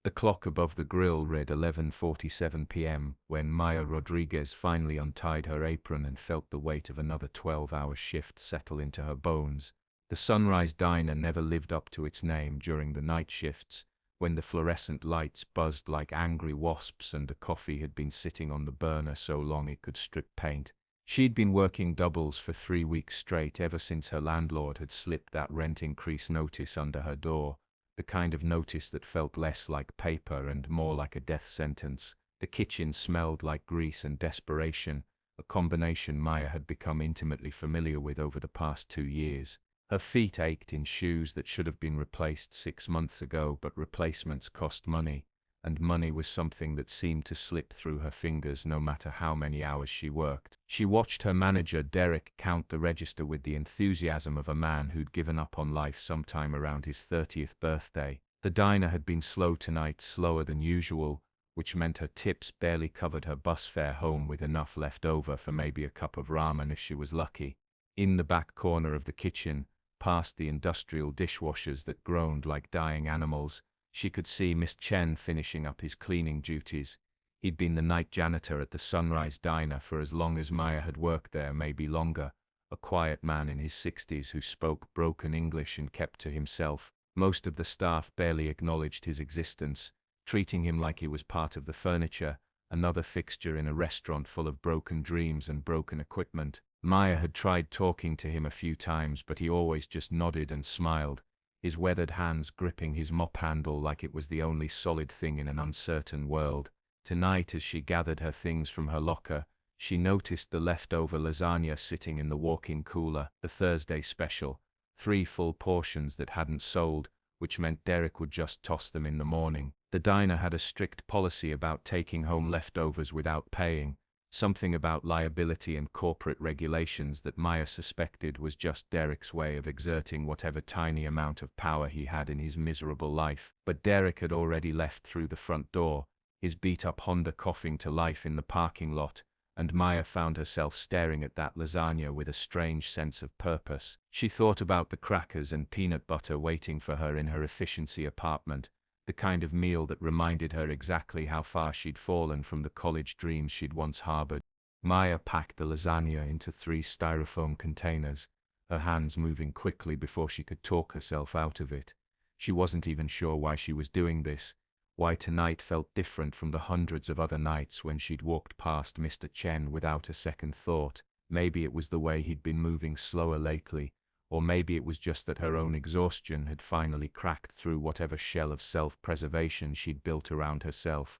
The clock above the grill read 11:47 p.m. when Maya Rodriguez finally untied her apron and felt the weight of another 12-hour shift settle into her bones. The Sunrise Diner never lived up to its name during the night shifts, when the fluorescent lights buzzed like angry wasps and the coffee had been sitting on the burner so long it could strip paint. She'd been working doubles for 3 weeks straight ever since her landlord had slipped that rent increase notice under her door, the kind of notice that felt less like paper and more like a death sentence. The kitchen smelled like grease and desperation, a combination Maya had become intimately familiar with over the past 2 years. Her feet ached in shoes that should have been replaced 6 months ago, but replacements cost money, and money was something that seemed to slip through her fingers no matter how many hours she worked. She watched her manager Derek count the register with the enthusiasm of a man who'd given up on life sometime around his 30th birthday. The diner had been slow tonight, slower than usual, which meant her tips barely covered her bus fare home, with enough left over for maybe a cup of ramen if she was lucky. In the back corner of the kitchen, past the industrial dishwashers that groaned like dying animals, she could see Mr. Chen finishing up his cleaning duties. He'd been the night janitor at the Sunrise Diner for as long as Maya had worked there, maybe longer, a quiet man in his 60s who spoke broken English and kept to himself. Most of the staff barely acknowledged his existence, treating him like he was part of the furniture, another fixture in a restaurant full of broken dreams and broken equipment. Maya had tried talking to him a few times, but he always just nodded and smiled, his weathered hands gripping his mop handle like it was the only solid thing in an uncertain world. Tonight, as she gathered her things from her locker, she noticed the leftover lasagna sitting in the walk-in cooler, the Thursday special, 3 full portions that hadn't sold, which meant Derek would just toss them in the morning. The diner had a strict policy about taking home leftovers without paying, something about liability and corporate regulations that Maya suspected was just Derek's way of exerting whatever tiny amount of power he had in his miserable life. But Derek had already left through the front door, his beat-up Honda coughing to life in the parking lot, and Maya found herself staring at that lasagna with a strange sense of purpose. She thought about the crackers and peanut butter waiting for her in her efficiency apartment, the kind of meal that reminded her exactly how far she'd fallen from the college dreams she'd once harbored. Maya packed the lasagna into 3 styrofoam containers, her hands moving quickly before she could talk herself out of it. She wasn't even sure why she was doing this, why tonight felt different from the hundreds of other nights when she'd walked past Mr. Chen without a second thought. Maybe it was the way he'd been moving slower lately, or maybe it was just that her own exhaustion had finally cracked through whatever shell of self-preservation she'd built around herself.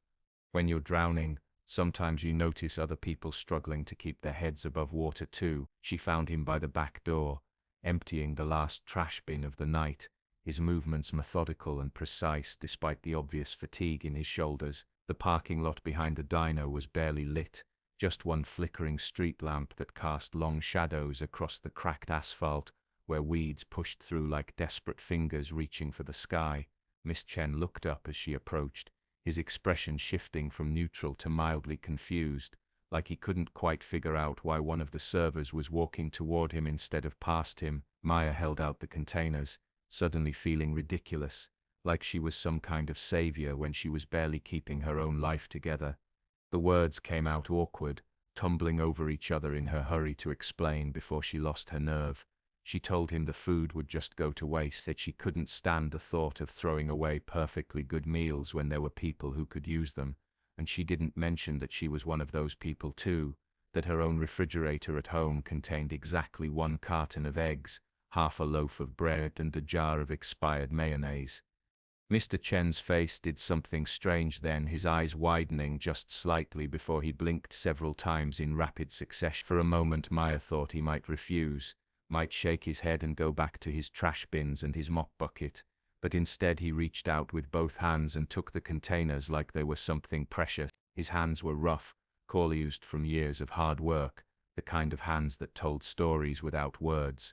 When you're drowning, sometimes you notice other people struggling to keep their heads above water too. She found him by the back door, emptying the last trash bin of the night, his movements methodical and precise despite the obvious fatigue in his shoulders. The parking lot behind the diner was barely lit, just one flickering street lamp that cast long shadows across the cracked asphalt, where weeds pushed through like desperate fingers reaching for the sky. Miss Chen looked up as she approached, his expression shifting from neutral to mildly confused, like he couldn't quite figure out why one of the servers was walking toward him instead of past him. Maya held out the containers, suddenly feeling ridiculous, like she was some kind of savior when she was barely keeping her own life together. The words came out awkward, tumbling over each other in her hurry to explain before she lost her nerve. She told him the food would just go to waste, that she couldn't stand the thought of throwing away perfectly good meals when there were people who could use them, and she didn't mention that she was one of those people too, that her own refrigerator at home contained exactly 1 carton of eggs, half a loaf of bread and a jar of expired mayonnaise. Mr. Chen's face did something strange then, his eyes widening just slightly before he blinked several times in rapid succession. For a moment Maya thought he might refuse, might shake his head and go back to his trash bins and his mop bucket, but instead he reached out with both hands and took the containers like they were something precious. His hands were rough, coal-used from years of hard work, the kind of hands that told stories without words.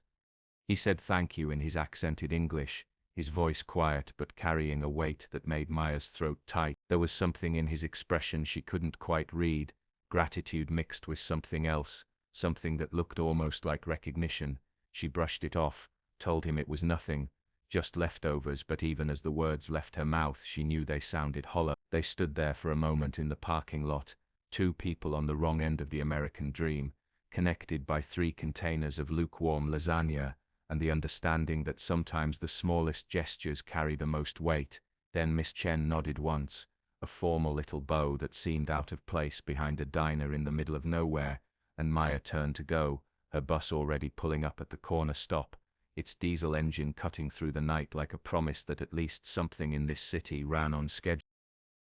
He said thank you in his accented English, his voice quiet but carrying a weight that made Maya's throat tight. There was something in his expression she couldn't quite read, gratitude mixed with something else, something that looked almost like recognition. She brushed it off, told him it was nothing, just leftovers, but even as the words left her mouth, she knew they sounded hollow. They stood there for a moment in the parking lot, two people on the wrong end of the American dream, connected by 3 containers of lukewarm lasagna, and the understanding that sometimes the smallest gestures carry the most weight. Then Miss Chen nodded once, a formal little bow that seemed out of place behind a diner in the middle of nowhere, and Maya turned to go, her bus already pulling up at the corner stop, its diesel engine cutting through the night like a promise that at least something in this city ran on schedule.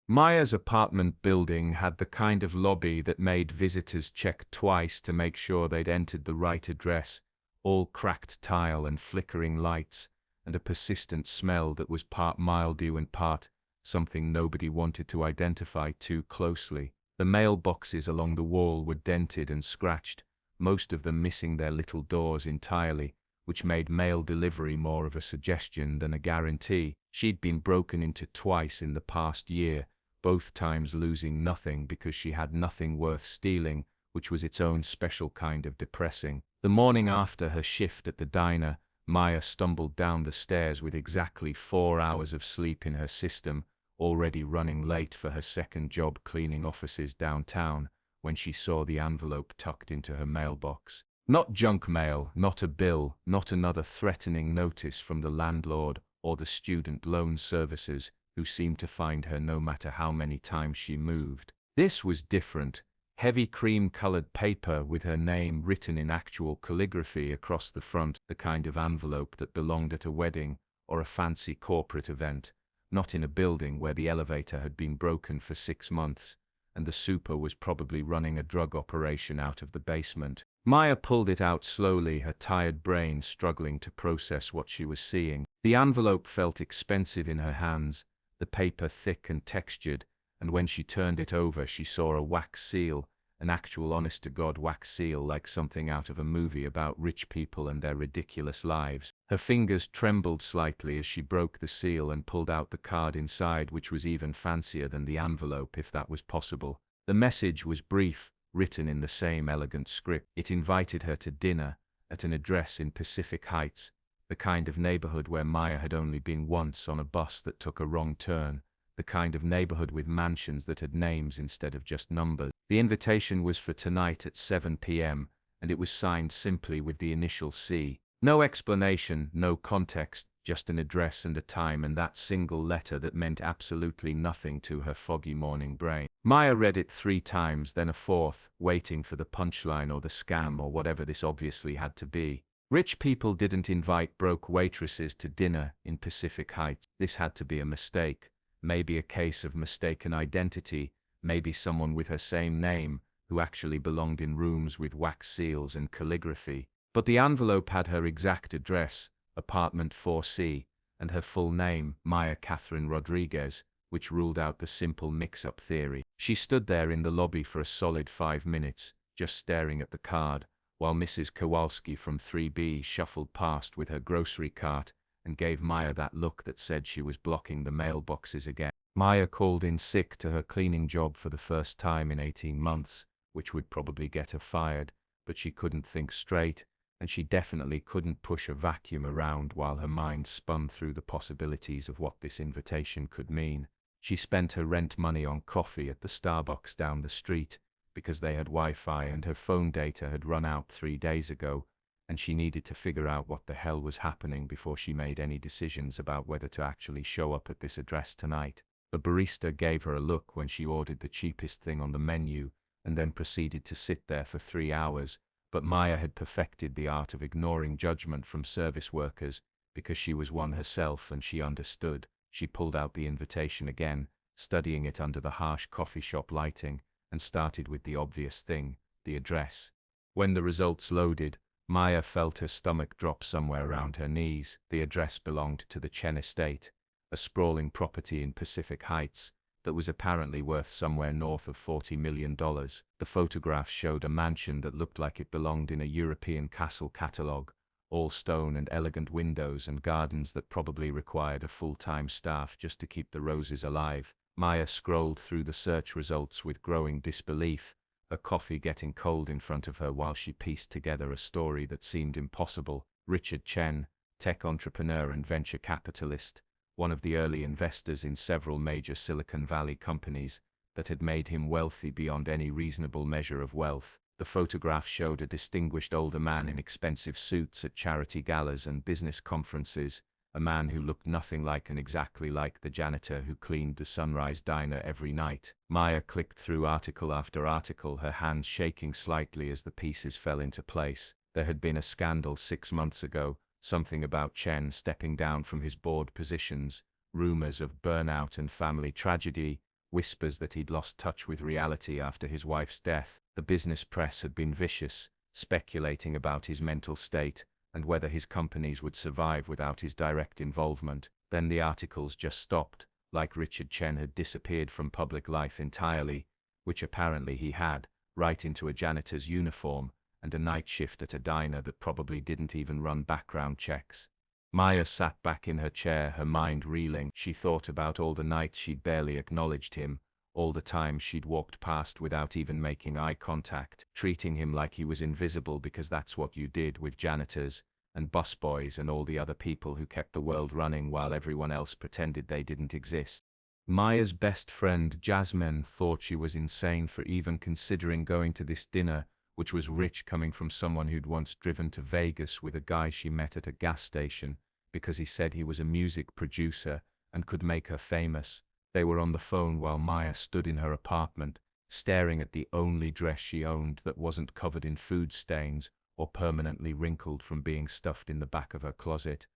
Maya's apartment building had the kind of lobby that made visitors check twice to make sure they'd entered the right address, all cracked tile and flickering lights, and a persistent smell that was part mildew and part something nobody wanted to identify too closely. The mailboxes along the wall were dented and scratched, most of them missing their little doors entirely, which made mail delivery more of a suggestion than a guarantee. She'd been broken into twice in the past year, both times losing nothing because she had nothing worth stealing, which was its own special kind of depressing. The morning after her shift at the diner, Maya stumbled down the stairs with exactly 4 hours of sleep in her system, already running late for her second job cleaning offices downtown, when she saw the envelope tucked into her mailbox. Not junk mail, not a bill, not another threatening notice from the landlord or the student loan services, who seemed to find her no matter how many times she moved. This was different. Heavy cream-colored paper with her name written in actual calligraphy across the front, the kind of envelope that belonged at a wedding or a fancy corporate event, not in a building where the elevator had been broken for 6 months, and the super was probably running a drug operation out of the basement. Maya pulled it out slowly, her tired brain struggling to process what she was seeing. The envelope felt expensive in her hands, the paper thick and textured, and when she turned it over she saw a wax seal, an actual honest-to-God wax seal like something out of a movie about rich people and their ridiculous lives. Her fingers trembled slightly as she broke the seal and pulled out the card inside, which was even fancier than the envelope if that was possible. The message was brief, written in the same elegant script. It invited her to dinner, at an address in Pacific Heights, the kind of neighborhood where Maya had only been once on a bus that took a wrong turn, the kind of neighborhood with mansions that had names instead of just numbers. The invitation was for tonight at 7 p.m., and it was signed simply with the initial C. No explanation, no context, just an address and a time and that single letter that meant absolutely nothing to her foggy morning brain. Maya read it 3 times, then a 4th, waiting for the punchline or the scam or whatever this obviously had to be. Rich people didn't invite broke waitresses to dinner in Pacific Heights. This had to be a mistake. Maybe a case of mistaken identity, maybe someone with her same name, who actually belonged in rooms with wax seals and calligraphy. But the envelope had her exact address, apartment 4C, and her full name, Maya Catherine Rodriguez, which ruled out the simple mix-up theory. She stood there in the lobby for a solid 5 minutes, just staring at the card, while Mrs. Kowalski from 3B shuffled past with her grocery cart and gave Maya that look that said she was blocking the mailboxes again. Maya called in sick to her cleaning job for the first time in 18 months, which would probably get her fired, but she couldn't think straight, and she definitely couldn't push a vacuum around while her mind spun through the possibilities of what this invitation could mean. She spent her rent money on coffee at the Starbucks down the street, because they had Wi-Fi and her phone data had run out 3 days ago, and she needed to figure out what the hell was happening before she made any decisions about whether to actually show up at this address tonight. The barista gave her a look when she ordered the cheapest thing on the menu, and then proceeded to sit there for 3 hours, but Maya had perfected the art of ignoring judgment from service workers, because she was one herself and she understood. She pulled out the invitation again, studying it under the harsh coffee shop lighting, and started with the obvious thing, the address. When the results loaded, Maya felt her stomach drop somewhere around her knees. The address belonged to the Chen estate, a sprawling property in Pacific Heights that was apparently worth somewhere north of $40 million. The photograph showed a mansion that looked like it belonged in a European castle catalogue, all stone and elegant windows and gardens that probably required a full-time staff just to keep the roses alive. Maya scrolled through the search results with growing disbelief, her coffee getting cold in front of her while she pieced together a story that seemed impossible. Richard Chen, tech entrepreneur and venture capitalist, one of the early investors in several major Silicon Valley companies that had made him wealthy beyond any reasonable measure of wealth. The photograph showed a distinguished older man in expensive suits at charity galas and business conferences, a man who looked nothing like and exactly like the janitor who cleaned the Sunrise Diner every night. Maya clicked through article after article, her hands shaking slightly as the pieces fell into place. There had been a scandal 6 months ago, something about Chen stepping down from his board positions, rumors of burnout and family tragedy, whispers that he'd lost touch with reality after his wife's death. The business press had been vicious, speculating about his mental state and whether his companies would survive without his direct involvement. Then the articles just stopped, like Richard Chen had disappeared from public life entirely, which apparently he had, right into a janitor's uniform and a night shift at a diner that probably didn't even run background checks. Maya sat back in her chair, her mind reeling. She thought about all the nights she'd barely acknowledged him, all the times she'd walked past without even making eye contact, treating him like he was invisible because that's what you did with janitors and busboys and all the other people who kept the world running while everyone else pretended they didn't exist. Maya's best friend Jasmine thought she was insane for even considering going to this dinner, which was rich coming from someone who'd once driven to Vegas with a guy she met at a gas station because he said he was a music producer and could make her famous. They were on the phone while Maya stood in her apartment, staring at the only dress she owned that wasn't covered in food stains or permanently wrinkled from being stuffed in the back of her closet.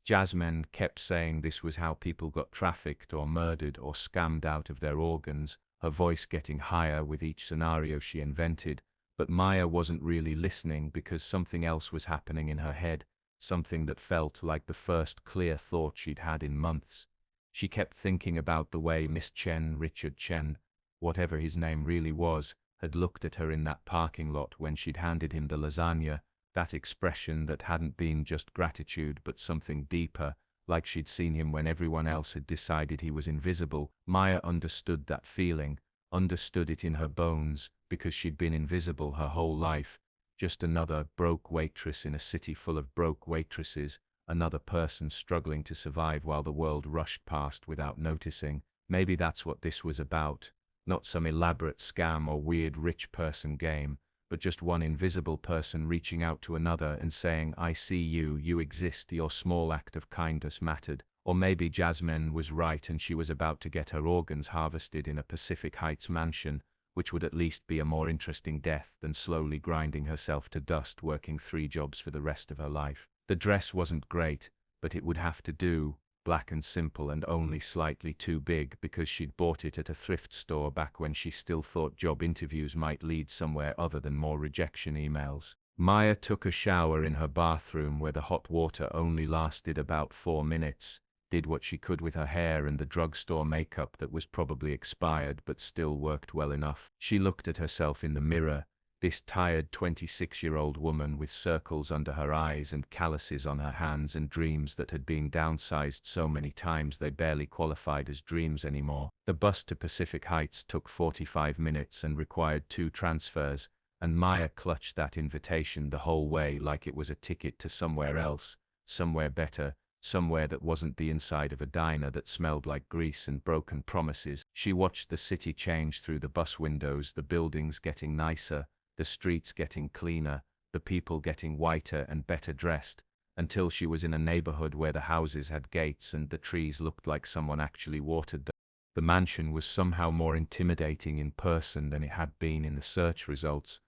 Jasmine kept saying this was how people got trafficked or murdered or scammed out of their organs, her voice getting higher with each scenario she invented, but Maya wasn't really listening because something else was happening in her head, something that felt like the first clear thought she'd had in months. She kept thinking about the way Richard Chen, whatever his name really was, had looked at her in that parking lot when she'd handed him the lasagna, that expression that hadn't been just gratitude but something deeper, like she'd seen him when everyone else had decided he was invisible. Maya understood that feeling, understood it in her bones, because she'd been invisible her whole life, just another broke waitress in a city full of broke waitresses, another person struggling to survive while the world rushed past without noticing. Maybe that's what this was about. Not some elaborate scam or weird rich person game, but just one invisible person reaching out to another and saying, I see you, you exist, your small act of kindness mattered. Or maybe Jasmine was right and she was about to get her organs harvested in a Pacific Heights mansion, which would at least be a more interesting death than slowly grinding herself to dust working 3 jobs for the rest of her life. The dress wasn't great, but it would have to do, black and simple and only slightly too big because she'd bought it at a thrift store back when she still thought job interviews might lead somewhere other than more rejection emails. Maya took a shower in her bathroom where the hot water only lasted about 4 minutes, did what she could with her hair and the drugstore makeup that was probably expired but still worked well enough. She looked at herself in the mirror, this tired 26-year-old woman with circles under her eyes and calluses on her hands and dreams that had been downsized so many times they barely qualified as dreams anymore. The bus to Pacific Heights took 45 minutes and required 2 transfers, and Maya clutched that invitation the whole way like it was a ticket to somewhere else, somewhere better, somewhere that wasn't the inside of a diner that smelled like grease and broken promises. She watched the city change through the bus windows, the buildings getting nicer, the streets getting cleaner, the people getting whiter and better dressed, until she was in a neighborhood where the houses had gates and the trees looked like someone actually watered them. The mansion was somehow more intimidating in person than it had been in the search results,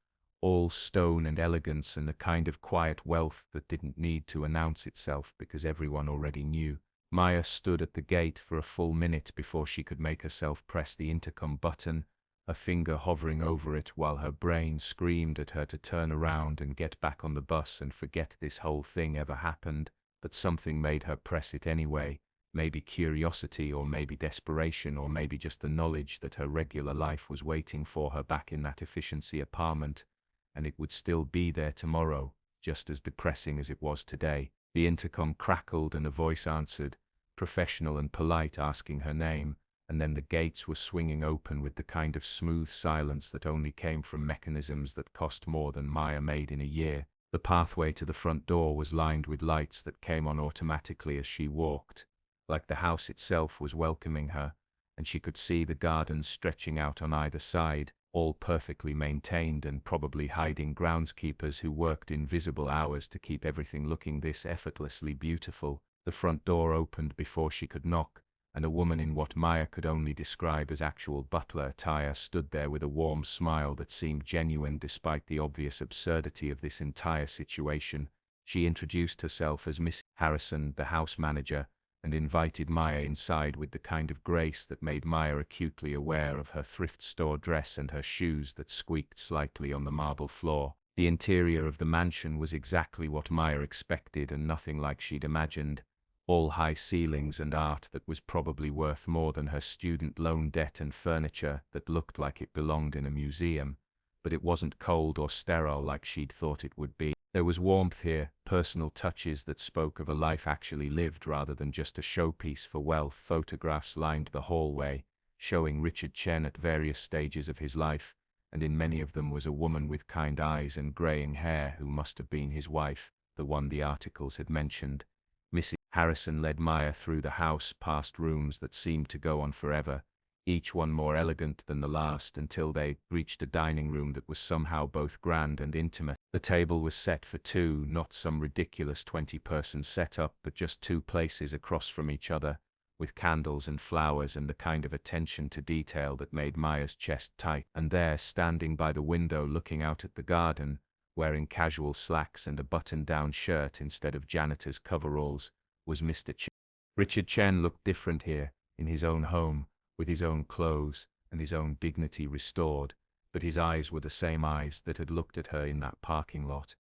all stone and elegance and the kind of quiet wealth that didn't need to announce itself because everyone already knew. Maya stood at the gate for a full minute before she could make herself press the intercom button, a finger hovering over it while her brain screamed at her to turn around and get back on the bus and forget this whole thing ever happened, but something made her press it anyway, maybe curiosity or maybe desperation or maybe just the knowledge that her regular life was waiting for her back in that efficiency apartment, and it would still be there tomorrow, just as depressing as it was today. The intercom crackled and a voice answered, professional and polite, asking her name, and then the gates were swinging open with the kind of smooth silence that only came from mechanisms that cost more than Maya made in a year. The pathway to the front door was lined with lights that came on automatically as she walked, like the house itself was welcoming her, and she could see the gardens stretching out on either side, all perfectly maintained and probably hiding groundskeepers who worked invisible hours to keep everything looking this effortlessly beautiful. The front door opened before she could knock, and a woman in what Maya could only describe as actual butler attire stood there with a warm smile that seemed genuine despite the obvious absurdity of this entire situation. She introduced herself as Miss Harrison, the house manager, and invited Maya inside with the kind of grace that made Maya acutely aware of her thrift store dress and her shoes that squeaked slightly on the marble floor. The interior of the mansion was exactly what Maya expected and nothing like she'd imagined. All high ceilings and art that was probably worth more than her student loan debt, and furniture that looked like it belonged in a museum. But it wasn't cold or sterile like she'd thought it would be. There was warmth here, personal touches that spoke of a life actually lived rather than just a showpiece for wealth. Photographs lined the hallway, showing Richard Chen at various stages of his life, and in many of them was a woman with kind eyes and graying hair who must have been his wife, the one the articles had mentioned. Mrs. Harrison led Maya through the house, past rooms that seemed to go on forever, each one more elegant than the last, until they reached a dining room that was somehow both grand and intimate. The table was set for two, not some ridiculous 20-person setup, but just two places across from each other, with candles and flowers and the kind of attention to detail that made Maya's chest tight. And there, standing by the window looking out at the garden, wearing casual slacks and a button-down shirt instead of janitor's coveralls, was Mr. Chen. Richard Chen looked different here, in his own home, with his own clothes and his own dignity restored, but his eyes were the same eyes that had looked at her in that parking lot,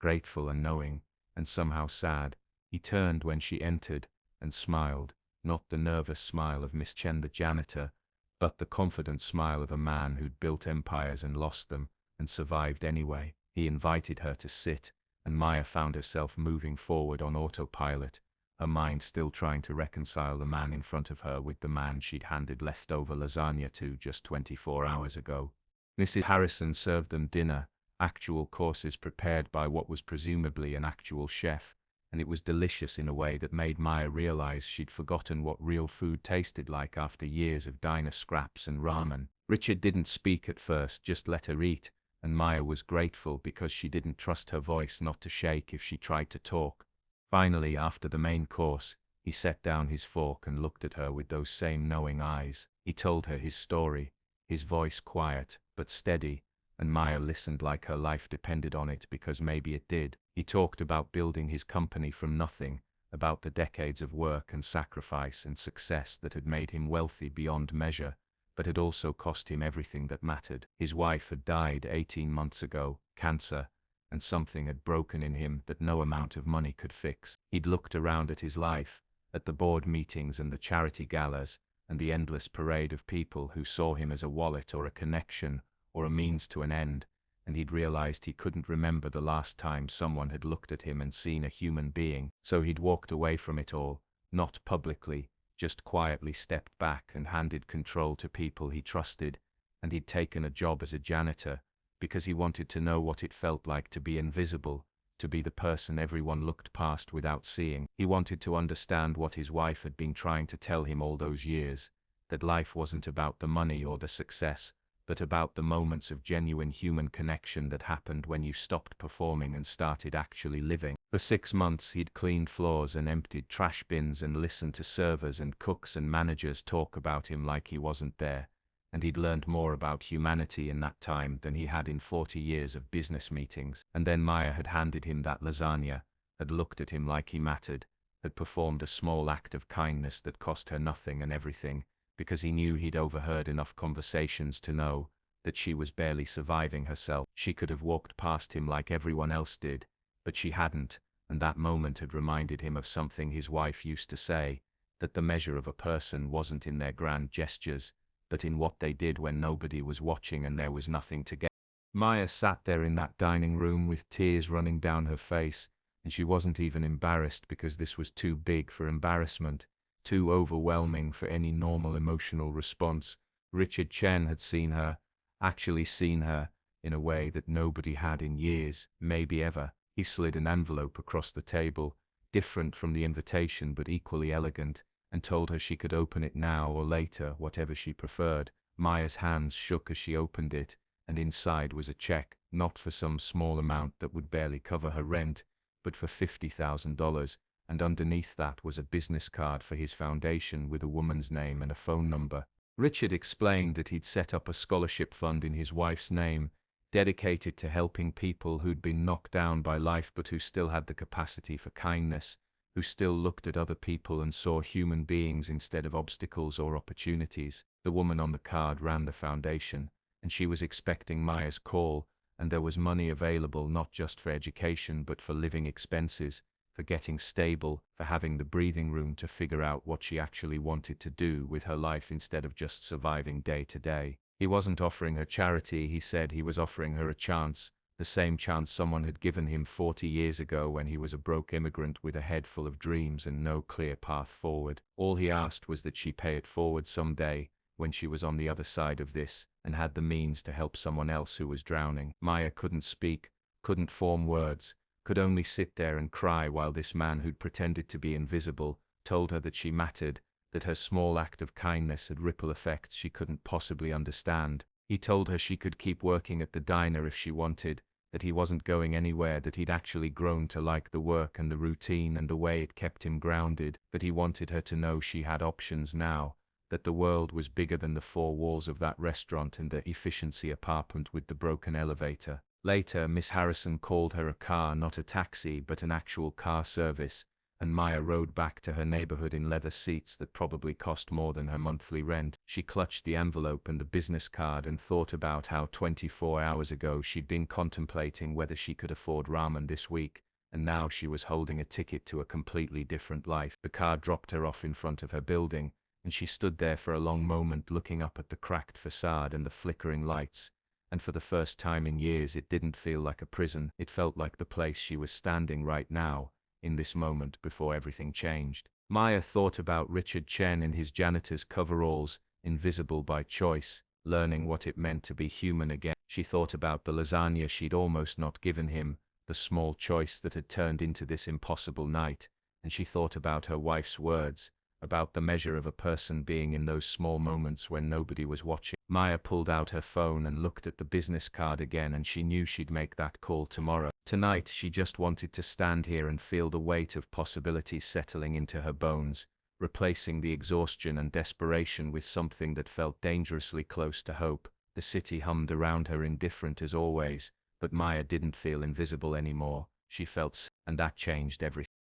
grateful and knowing, and somehow sad. He turned when she entered, and smiled, not the nervous smile of Miss Chen the janitor, but the confident smile of a man who'd built empires and lost them, and survived anyway. He invited her to sit, and Maya found herself moving forward on autopilot, her mind still trying to reconcile the man in front of her with the man she'd handed leftover lasagna to just 24 hours ago. Mrs. Harrison served them dinner, actual courses prepared by what was presumably an actual chef, and it was delicious in a way that made Maya realize she'd forgotten what real food tasted like after years of diner scraps and ramen. Richard didn't speak at first, just let her eat, and Maya was grateful because she didn't trust her voice not to shake if she tried to talk. Finally, after the main course, he set down his fork and looked at her with those same knowing eyes. He told her his story, his voice quiet but steady, and Maya listened like her life depended on it, because maybe it did. He talked about building his company from nothing, about the decades of work and sacrifice and success that had made him wealthy beyond measure, but had also cost him everything that mattered. His wife had died 18 months ago, cancer, and something had broken in him that no amount of money could fix. He'd looked around at his life, at the board meetings and the charity galas, and the endless parade of people who saw him as a wallet or a connection or a means to an end, and he'd realized he couldn't remember the last time someone had looked at him and seen a human being. So he'd walked away from it all, not publicly, just quietly stepped back and handed control to people he trusted, and he'd taken a job as a janitor, because he wanted to know what it felt like to be invisible, to be the person everyone looked past without seeing. He wanted to understand what his wife had been trying to tell him all those years, that life wasn't about the money or the success, but about the moments of genuine human connection that happened when you stopped performing and started actually living. For 6 months he'd cleaned floors and emptied trash bins and listened to servers and cooks and managers talk about him like he wasn't there, and he'd learned more about humanity in that time than he had in 40 years of business meetings. And then Maya had handed him that lasagna, had looked at him like he mattered, had performed a small act of kindness that cost her nothing and everything, because he knew he'd overheard enough conversations to know that she was barely surviving herself. She could have walked past him like everyone else did, but she hadn't, and that moment had reminded him of something his wife used to say, that the measure of a person wasn't in their grand gestures, but in what they did when nobody was watching and there was nothing to get. Maya sat there in that dining room with tears running down her face, and she wasn't even embarrassed, because this was too big for embarrassment, too overwhelming for any normal emotional response. Richard Chen had seen her, actually seen her, in a way that nobody had in years, maybe ever. He slid an envelope across the table, different from the invitation but equally elegant, and told her she could open it now or later, whatever she preferred. Maya's hands shook as she opened it, and inside was a check, not for some small amount that would barely cover her rent, but for $50,000, and underneath that was a business card for his foundation with a woman's name and a phone number. Richard explained that he'd set up a scholarship fund in his wife's name, dedicated to helping people who'd been knocked down by life but who still had the capacity for kindness, who still looked at other people and saw human beings instead of obstacles or opportunities. The woman on the card ran the foundation, and she was expecting Maya's call, and there was money available not just for education but for living expenses, for getting stable, for having the breathing room to figure out what she actually wanted to do with her life instead of just surviving day to day. He wasn't offering her charity, he said he was offering her a chance, the same chance someone had given him 40 years ago when he was a broke immigrant with a head full of dreams and no clear path forward. All he asked was that she pay it forward someday, when she was on the other side of this, and had the means to help someone else who was drowning. Maya couldn't speak, couldn't form words, could only sit there and cry while this man who'd pretended to be invisible told her that she mattered, that her small act of kindness had ripple effects she couldn't possibly understand. He told her she could keep working at the diner if she wanted, that he wasn't going anywhere, that he'd actually grown to like the work and the routine and the way it kept him grounded, but he wanted her to know she had options now, that the world was bigger than the four walls of that restaurant and the efficiency apartment with the broken elevator. Later, Miss Harrison called her a car, not a taxi, but an actual car service, and Maya rode back to her neighborhood in leather seats that probably cost more than her monthly rent. She clutched the envelope and the business card and thought about how 24 hours ago she'd been contemplating whether she could afford ramen this week, and now she was holding a ticket to a completely different life. The car dropped her off in front of her building, and she stood there for a long moment looking up at the cracked facade and the flickering lights, and for the first time in years it didn't feel like a prison. It felt like the place she was standing right now, in this moment before everything changed. Maya thought about Richard Chen in his janitor's coveralls, invisible by choice, learning what it meant to be human again. She thought about the lasagna she'd almost not given him, the small choice that had turned into this impossible night, and she thought about her wife's words, about the measure of a person being in those small moments when nobody was watching. Maya pulled out her phone and looked at the business card again, and she knew she'd make that call tomorrow. Tonight she just wanted to stand here and feel the weight of possibility settling into her bones, replacing the exhaustion and desperation with something that felt dangerously close to hope. The city hummed around her, indifferent as always, but Maya didn't feel invisible anymore. She felt, and that changed everything.